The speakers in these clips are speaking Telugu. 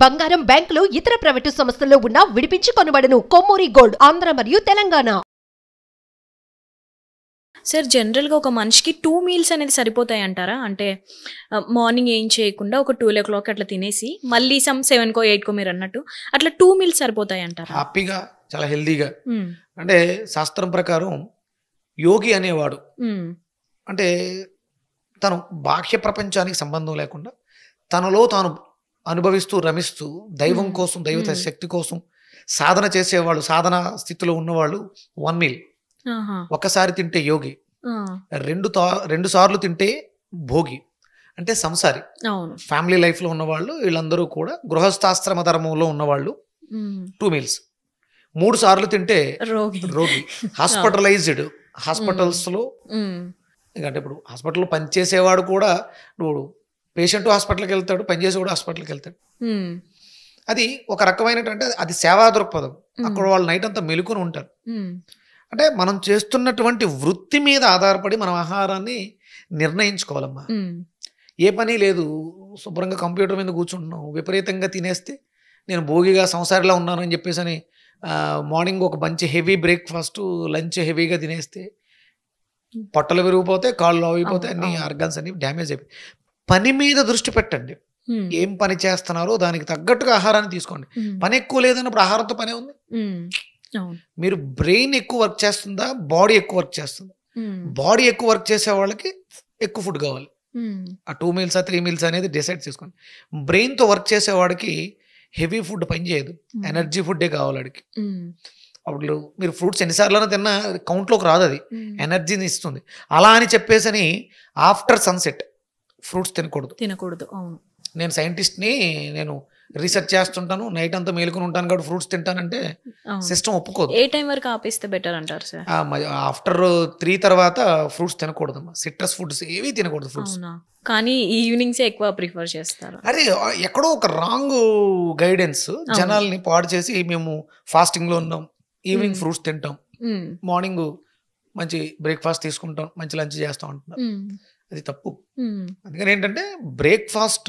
బంగారం బ్యాంకులు ఇతర ప్రైవేటు సంస్థల్లో ఉన్న విడిపించి కొనబడును. కొమ్మూరి గోల్డ్ ఆంధ్ర మరియు తెలంగాణ. సార్ జనరల్‌గా ఒక మనిషికి 2 మీల్స్ అనేది సరిపోతాయి అంటారా? అంటే మార్నింగ్ ఏం చేయకుండా ఒక 12:00 అట్లా తినేసి మళ్ళీ 7కో 8కో మీరన్నట్టు అట్లా 2 మీల్స్ సరిపోతాయి అంటారా? హ్యాపీగా చాలా హెల్తీగా. అంటే శాస్త్రం ప్రకారం యోగి అనేవాడు అంటే తను బాహ్య ప్రపంచానికి సంబంధం లేకుండా తనలో తాను అనుభవిస్తూ రమిస్తూ దైవం కోసం దైవ శక్తి కోసం సాధన చేసేవాళ్ళు, సాధన స్థితిలో ఉన్నవాళ్ళు 1 మీల్ ఒక్కసారి తింటే యోగి, 2 సార్లు తింటే భోగి అంటే సంసారి. ఫ్యామిలీ లైఫ్ లో ఉన్నవాళ్ళు వీళ్ళందరూ కూడా గృహస్థాశ్రమ ధర్మంలో ఉన్నవాళ్ళు 2 మీల్స్. 3 సార్లు తింటే రోగి, హాస్పిటలైజ్డ్ హాస్పిటల్స్ లో. ఎందుకంటే ఇప్పుడు హాస్పిటల్లో పనిచేసేవాడు కూడా ఇప్పుడు పేషెంట్ హాస్పిటల్కి వెళ్తాడు, పనిచేసేవాడు హాస్పిటల్కి వెళ్తాడు. అది ఒక రకమైనటువంటి అది సేవా దృక్పథం. అక్కడ వాళ్ళు నైట్ అంతా మెలుకుని ఉంటారు. అంటే మనం చేస్తున్నటువంటి వృత్తి మీద ఆధారపడి మనం ఆహారాన్ని నిర్ణయించుకోవాలమ్మా. ఏ పని లేదు, శుభ్రంగా కంప్యూటర్ మీద కూర్చుంటున్నాం, విపరీతంగా తినేస్తే నేను భోగిగా సంసారిలా ఉన్నాను అని చెప్పేసి అని మార్నింగ్ ఒక మంచి హెవీ బ్రేక్ఫాస్ట్, లంచ్ హెవీగా తినేస్తే పొట్టలు విరిగిపోతే, కాళ్ళు అయిపోతే, అన్ని ఆర్గన్స్ అన్ని డ్యామేజ్ అయిపోయి. పని మీద దృష్టి పెట్టండి. ఏం పని చేస్తున్నారో దానికి తగ్గట్టుగా ఆహారాన్ని తీసుకోండి. పని ఎక్కువ లేదన్నప్పుడు ఆహారంతో పనే ఉంది. మీరు బ్రెయిన్ ఎక్కువ వర్క్ చేస్తుందా, బాడీ ఎక్కువ వర్క్ చేస్తుందా? బాడీ ఎక్కువ వర్క్ చేసే వాళ్ళకి ఎక్కువ ఫుడ్ కావాలి. ఆ 2 మీల్సా 3 మీల్స్ అనేది డిసైడ్ చేసుకోండి. బ్రెయిన్తో వర్క్ చేసేవాడికి హెవీ ఫుడ్ పని చేయదు, ఎనర్జీ ఫుడ్డే కావాలి వాడికి. అప్పుడు మీరు ఫ్రూట్స్ ఎన్నిసార్లు తిన్నా కౌంట్లోకి రాదు, అది ఎనర్జీని ఇస్తుంది. అలా అని చెప్పేసి ఆఫ్టర్ సన్సెట్ ఫ్రూట్స్ తినకూడదు. నేను సైంటిస్ట్ని, నేను రీసెర్చ్ చేస్తుంటాను, నైట్ అంతా మేలుకుని ఉంటాను కాబట్టి ఫ్రూట్స్ తింటానంటే సిస్టమ్ ఒప్పుకోదు. ఏ టైం వరకు ఆపేస్తే బెటర్ అంటారు సార్? ఆఫ్టర్ 3 తర్వాత ఫ్రూట్స్ తినకూడదు. సిట్రస్ ఫుడ్స్ ఏవి తినకూడదు ఫ్రూట్స్. కానీ ఈవినింగ్సే ఎక్కువ ప్రిఫర్ చేస్తారు. అరే ఎక్కడో ఒక రాంగ్ గైడెన్స్ జనాల్ని పాడు చేసి మేము ఫాస్టింగ్ లో ఉన్నాం, ఈవినింగ్ ఫ్రూట్స్ తింటాం, మార్నింగ్ మంచి బ్రేక్ఫాస్ట్ తీసుకుంటాం, మంచి లంచ్ చేస్తాం అంటున్నాం. అది తప్పు. అందుకని ఏంటంటే బ్రేక్ఫాస్ట్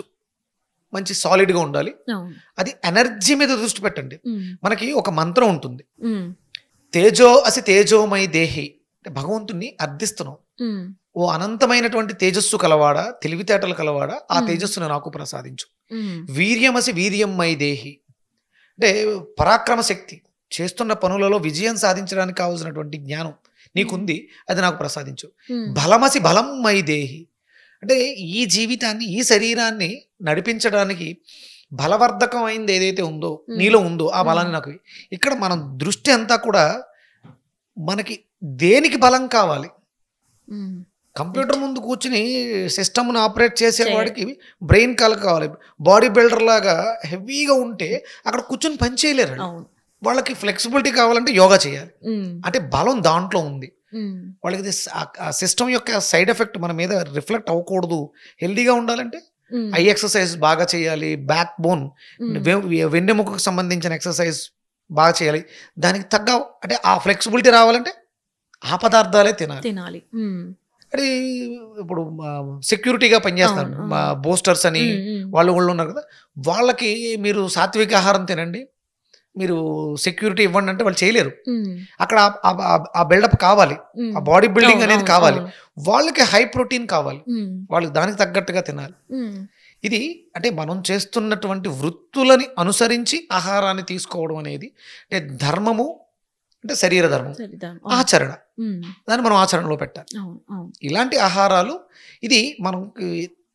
మంచి సాలిడ్గా ఉండాలి. అది ఎనర్జీ మీద దృష్టి పెట్టండి. మనకి ఒక మంత్రం ఉంటుంది, తేజో అసి తేజోమై దేహి. అంటే భగవంతుణ్ణి అర్థిస్తున్నాం, ఓ అనంతమైనటువంటి తేజస్సు కలవాడా, తెలివితేటలు కలవాడా, ఆ తేజస్సును నాకు ప్రసాదించు. వీర్యమసి వీర్యమై దేహి అంటే పరాక్రమ శక్తి, చేస్తున్న పనులలో విజయం సాధించడానికి కావాల్సినటువంటి జ్ఞానం నీకుంది, అది నాకు ప్రసాదించు. బలమసి బలం మై దేహి అంటే ఈ జీవితాన్ని, ఈ శరీరాన్ని నడిపించడానికి బలవర్ధకం అయింది ఏదైతే ఉందో, నీలో ఉందో ఆ బలాన్ని నాకు. ఇక్కడ మనం దృష్టి అంతా కూడా మనకి దేనికి బలం కావాలి? కంప్యూటర్ ముందు కూర్చుని సిస్టమ్ను ఆపరేట్ చేసేవాడికి బ్రెయిన్ కావాలి. బాడీ బిల్డర్ లాగా హెవీగా ఉంటే అక్కడ కూర్చొని పని చేయలేరు. వాళ్ళకి ఫ్లెక్సిబిలిటీ కావాలంటే యోగా చేయాలి. అంటే బలం దాంట్లో ఉంది. వాళ్ళకి సిస్టమ్ యొక్క సైడ్ ఎఫెక్ట్ మన మీద రిఫ్లెక్ట్ అవ్వకూడదు. హెల్దీగా ఉండాలంటే ఐ ఎక్సర్సైజ్ బాగా చేయాలి, బ్యాక్ బోన్ వెన్నెముకకు సంబంధించిన ఎక్సర్సైజ్ బాగా చేయాలి. దానికి తగ్గ అంటే ఆ ఫ్లెక్సిబిలిటీ రావాలంటే ఆ పదార్థాలే తినాలి. అది ఇప్పుడు సెక్యూరిటీగా పనిచేస్తారు బోస్టర్స్ అని వాళ్ళు ఉన్నారు కదా, వాళ్ళకి మీరు సాత్విక ఆహారం తినండి, మీరు సెక్యూరిటీ ఇవ్వండి అంటే వాళ్ళు చేయలేరు. అక్కడ ఆ బిల్డప్ కావాలి, ఆ బాడీ బిల్డింగ్ అనేది కావాలి. వాళ్ళకి హై ప్రోటీన్ కావాలి, వాళ్ళకి దానికి తగ్గట్టుగా తినాలి. ఇది అంటే మనం చేస్తున్నటువంటి వృత్తులని అనుసరించి ఆహారాన్ని తీసుకోవడం అనేది అంటే ధర్మము, అంటే శరీర ధర్మం, ఆచరణ, దాన్ని మనం ఆచరణలో పెట్టాలి. ఇలాంటి ఆహారాలు ఇది మనకి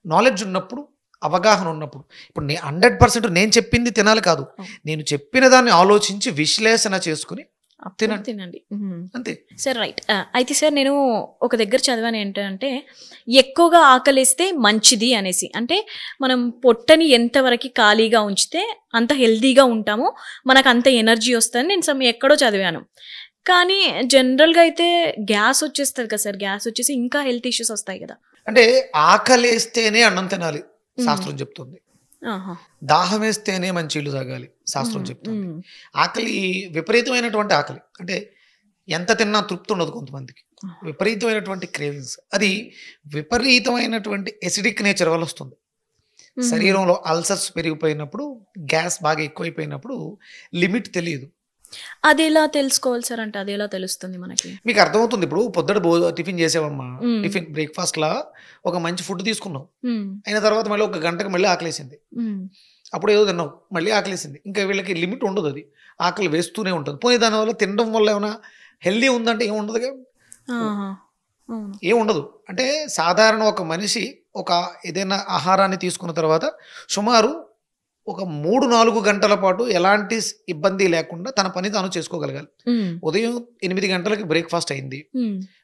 నాలెడ్జ్ ఉన్నప్పుడు, అవగాహన ఉన్నప్పుడు. ఇప్పుడు 100% నేను చెప్పింది తినాలి కాదు, నేను చెప్పిన దాన్ని ఆలోచించి విశ్లేషణ చేసుకుని తినండి అంతే సార్. రైట్. అయితే సార్ నేను ఒక దగ్గర చదివాను ఏంటంటే ఎక్కువగా ఆకలిస్తే మంచిది అనేసి. అంటే మనం పొట్టని ఎంతవరకు ఖాళీగా ఉంచితే అంత హెల్దీగా ఉంటామో, మనకు అంత ఎనర్జీ వస్తుందని నేను ఎక్కడో చదివాను. కానీ జనరల్గా అయితే గ్యాస్ వచ్చేస్తుంది కదా సార్, గ్యాస్ వచ్చేసి ఇంకా హెల్త్ ఇష్యూస్ వస్తాయి కదా. అంటే ఆకలిస్తేనే అన్నం తినాలి శాస్త్రం చెప్తుంది, దాహం వేస్తేనే మంచి నీళ్ళు తాగాలి శాస్త్రం చెప్తుంది. ఆకలి విపరీతమైనటువంటి ఆకలి అంటే ఎంత తిన్నా తృప్తి ఉండదు కొంతమందికి, విపరీతమైనటువంటి క్రేవింగ్స్, అది విపరీతమైనటువంటి ఎసిడిక్ నేచర్ వల్ల వస్తుంది. శరీరంలో అల్సర్స్ పెరిగిపోయినప్పుడు, గ్యాస్ బాగా ఎక్కువైపోయినప్పుడు లిమిట్ తెలియదు. అది ఎలా తెలుసుకోవాలి సార్? అంటే అది ఎలా తెలుస్తుంది మనకి? మీకు అర్థమవుతుంది. ఇప్పుడు పొద్దుట టిఫిన్ చేసావమ్మా, టిఫిన్ బ్రేక్ఫాస్ట్ లా ఒక మంచి ఫుడ్ తీసుకున్నావు, అయిన తర్వాత మళ్ళీ ఒక గంటకు మళ్ళీ ఆకలేసింది, అప్పుడు ఏదో తిన్నావు, మళ్ళీ ఆకలేసింది. ఇంకా వీళ్ళకి లిమిట్ ఉండదు, అది ఆకలి వేస్తూనే ఉంటుంది. పోనీ దానివల్ల తినడం వల్ల ఏమైనా హెల్దీ ఉందంటే ఏమి ఉండదుగా, ఏముండదు. అంటే సాధారణ ఒక మనిషి ఒక ఏదైనా ఆహారాన్ని తీసుకున్న తర్వాత సుమారు ఒక 3-4 గంటల పాటు ఎలాంటి ఇబ్బంది లేకుండా తన పని తాను చేసుకోగలగాలి. ఉదయం 8 గంటలకి బ్రేక్ఫాస్ట్ అయింది,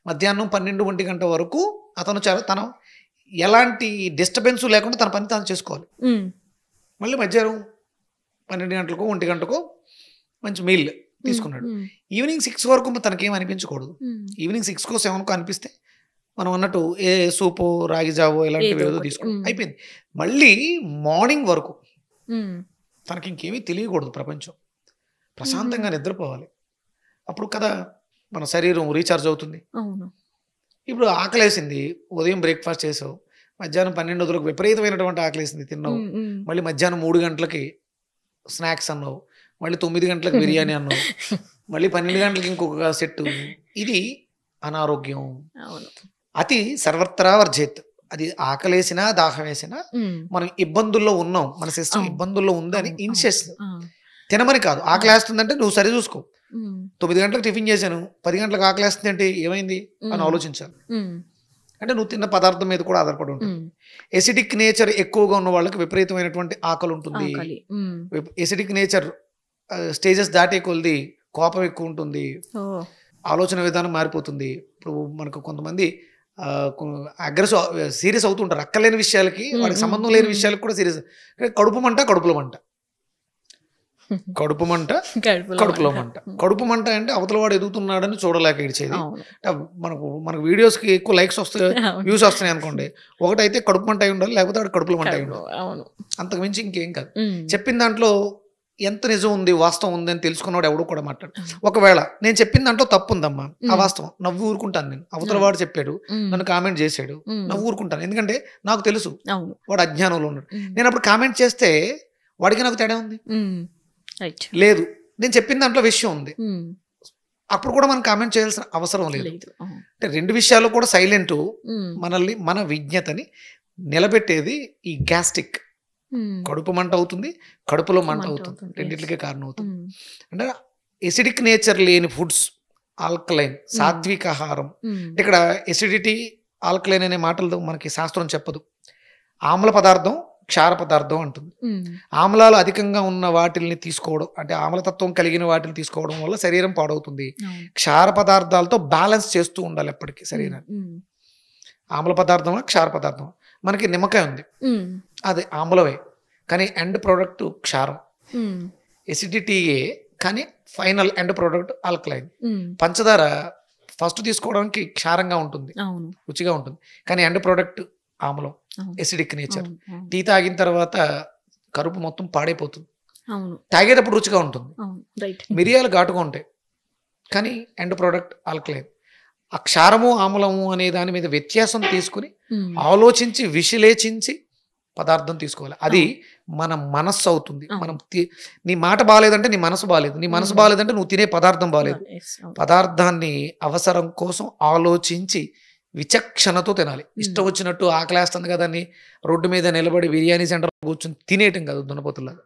మధ్యాహ్నం 12-1 గంట వరకు అతను తన ఎలాంటి డిస్టర్బెన్స్ లేకుండా తన పని తాను చేసుకోవాలి. మళ్ళీ మధ్యాహ్నం 12 గంటలకో 1 గంటకో మంచి మీల్ తీసుకున్నాడు. ఈవినింగ్ 6 వరకు తనకేం అనిపించకూడదు. ఈవినింగ్ 6కో 7కో అనిపిస్తే మనం అన్నట్టు ఏ సూపు, రాగి జావో ఇలాంటివి ఏదో తీసుకోవడం అయిపోయింది. మళ్ళీ మార్నింగ్ వరకు తనకి ఇంకేమీ తెలియకూడదు, ప్రపంచం ప్రశాంతంగా నిద్రపోవాలి. అప్పుడు కదా మన శరీరం రీఛార్జ్ అవుతుంది. ఇప్పుడు ఆకలేసింది, ఉదయం బ్రేక్ఫాస్ట్ చేసావు, మధ్యాహ్నం 12 గంటలకు విపరీతమైనటువంటి ఆకలేసింది, తిన్నావు, మళ్ళీ మధ్యాహ్నం 3 గంటలకి స్నాక్స్ అన్నావు, మళ్ళీ 9 గంటలకు బిర్యానీ అన్నావు, మళ్ళీ 12 గంటలకి ఇంకొక సెట్. ఇది అనారోగ్యం. అతి సర్వత్రా వర్జేత్. అది ఆకలేసినా దాహం వేసినా మనం ఇబ్బందుల్లో ఉన్నాం, మన సిస్టమ్ ఇబ్బందుల్లో ఉందని ఇన్సేస్తుంది. తినమని కాదు, ఆకలేస్తుందంటే నువ్వు సరి చూసుకో. 9 గంటలకు టిఫిన్ చేశాను, 10 గంటలకు ఆకలేస్తుంది అంటే ఏమైంది అని ఆలోచించాలి. అంటే నువ్వు తిన్న పదార్థం మీద కూడా ఆధారపడి ఉంటుంది. ఎసిడిక్ నేచర్ ఎక్కువగా ఉన్న వాళ్ళకి విపరీతమైనటువంటి ఆకలి ఉంటుంది. ఎసిడిక్ నేచర్ స్టేజెస్ దాటే కొద్ది కోపం ఎక్కువ ఉంటుంది, ఆలోచన విధానం మారిపోతుంది. ఇప్పుడు మనకు కొంతమంది సీరియస్ అవుతుంటారు, అక్కలేని విషయాలకి, వాళ్ళకి సంబంధం లేని విషయాలకు కూడా సీరియస్. కడుపు మంట, కడుపులో మంట, కడుపు మంట, కడుపులో మంట. కడుపు మంట అంటే అవతల వాడు ఎదుగుతున్నాడని చూడలేక ఇడిచేది. మనకు వీడియోస్కి ఎక్కువ లైక్స్ వస్తాయి, వ్యూస్ వస్తున్నాయి అనుకోండి, ఒకటైతే కడుపు మంట అయి ఉండాలి, లేకపోతే వాడు కడుపులో మంట అయి ఉండాలి. అంతకు మించి ఇంకేం కాదు. చెప్పిన దాంట్లో ఎంత నిజం ఉంది, వాస్తవం ఉంది అని తెలుసుకున్నాడు ఎవడు కూడా మాట్లాడు. ఒకవేళ నేను చెప్పిన దాంట్లో తప్పు ఉందమ్మా, ఆ వాస్తవం, నవ్వు ఊరుకుంటాను నేను. అవతల వాడు చెప్పాడు, నన్ను కామెంట్ చేశాడు, నవ్వు ఊరుకుంటాను. ఎందుకంటే నాకు తెలుసు వాడు అజ్ఞానంలో ఉన్నాడు. నేను అప్పుడు కామెంట్ చేస్తే వాడికి నాకు తేడా ఉంది లేదు, నేను చెప్పిన దాంట్లో విషయం ఉంది, అప్పుడు కూడా మనం కామెంట్ చేయాల్సిన అవసరం లేదు. అంటే 2 విషయాల్లో కూడా సైలెంట్. మనల్ని, మన విజ్ఞతని నిలబెట్టేది ఈ గ్యాస్ట్రిక్. కడుపు మంట అవుతుంది, కడుపులో మంట అవుతుంది, రెండింటికే కారణం అవుతుంది. అంటే ఎసిడిక్ నేచర్ లేని ఫుడ్స్, ఆల్కలైన్, సాత్విక ఆహారం. ఇక్కడ ఎసిడిటీ, ఆల్కలైన్ అనే మాటలు మనకి శాస్త్రం చెప్పదు. ఆమ్ల పదార్థం, క్షార పదార్థం అంటుంది. ఆమ్లాలు అధికంగా ఉన్న వాటిల్ని తీసుకోవడం, అంటే ఆమ్లతత్వం కలిగిన వాటిని తీసుకోవడం వల్ల శరీరం పాడవుతుంది. క్షార పదార్థాలతో బ్యాలెన్స్ చేస్తూ ఉండాలి ఎప్పటికీ శరీరాన్ని. ఆమ్ల పదార్థమా, క్షార పదార్థం. మనకి నిమ్మకాయ ఉంది, అది ఆమ్లమే, కానీ ఎండ్ ప్రోడక్ట్ క్షారం. ఎసిడిటీయే, కానీ ఫైనల్ ఎండ్ ప్రోడక్ట్ ఆల్కలైన్. పంచదార ఫస్ట్ తీసుకోవడానికి క్షారంగా ఉంటుంది, రుచిగా ఉంటుంది, కానీ ఎండ్ ప్రోడక్ట్ ఆమ్లం, ఎసిడిక్ నేచర్. టీ తాగిన తర్వాత కడుపు మొత్తం పాడైపోతుంది, తాగేటప్పుడు రుచిగా ఉంటుంది. మిరియాలు ఘాటుగా ఉంటాయి, కానీ ఎండ్ ప్రోడక్ట్ ఆల్కలైన్. ఆ క్షారము, ఆమ్లము అనే దాని మీద వ్యత్యాసం తీసుకుని ఆలోచించి విశ్లేషించి పదార్థం తీసుకోవాలి. అది మన మనస్సు అవుతుంది. మనం నీ మాట బాగాలేదంటే నీ మనసు బాగాలేదు, నీ మనసు బాగాలేదంటే నువ్వు తినే పదార్థం బాగాలేదు. పదార్థాన్ని అవసరం కోసం ఆలోచించి విచక్షణతో తినాలి. ఇష్టం వచ్చినట్టు ఆకలేస్తుంది కదా అని రోడ్డు మీద నిలబడి బిర్యానీ సెంటర్ కూర్చొని తినేయటం కాదు దున్నపోతులాగా.